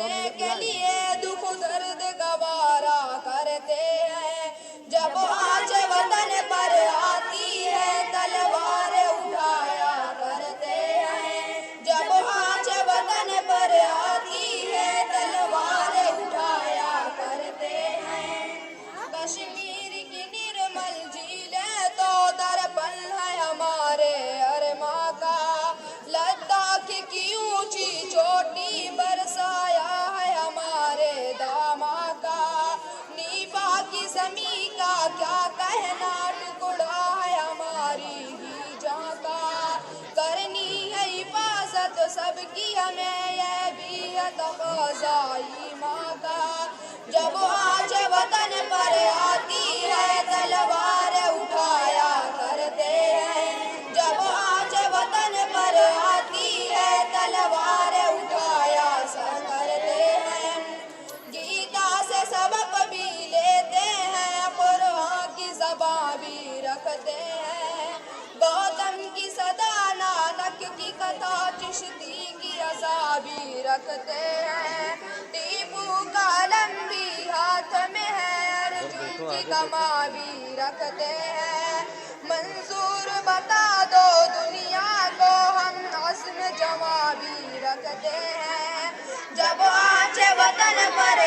جینے کے لیے دکھ درد گوارا کرتے ہیں، جب آنچ وطن پر آتی ہے تلوار اٹھایا کرتے ہیں، جب آنچ وطن پر آتی ہے تلوار اٹھایا کرتے ہیں۔ کشمیر کی نرمل جھیلیں تو درپن ہے ہمارے ارماں کا، لداخ کی اونچی چوٹی برسایا ہے ہمارے داماں کا، نیپا کی زمین کا کیا کہنا ٹکڑا ہے ہماری ہی جاں کا، کرنی ہے حفاظت سب کی ہمیں یہ بھی ہے تقاضا ایماں کا، جب آنچ وطن پر آتی ہے تلوار اٹھایا کرتے ہیں، جب آنچ وطن پر آتی ہے تلوار اٹھایا کرتے ہیں۔ گیتا سے سبق بھی لیتے ہیں، قرآن کی زبان بھی رکھتے ہیں، گوتم کی صدا نانک کی کتھا چشتی کی ازاں بھی رکھتے ہیں، ٹیپو کا علم بھی ہاتھ میں ہے، ارجن کی کماں بھی رکھتے ہیں، منظور بتا دو دنیا کو ہم عزم جواں بھی رکھتے ہیں، جب آنچ وطن پر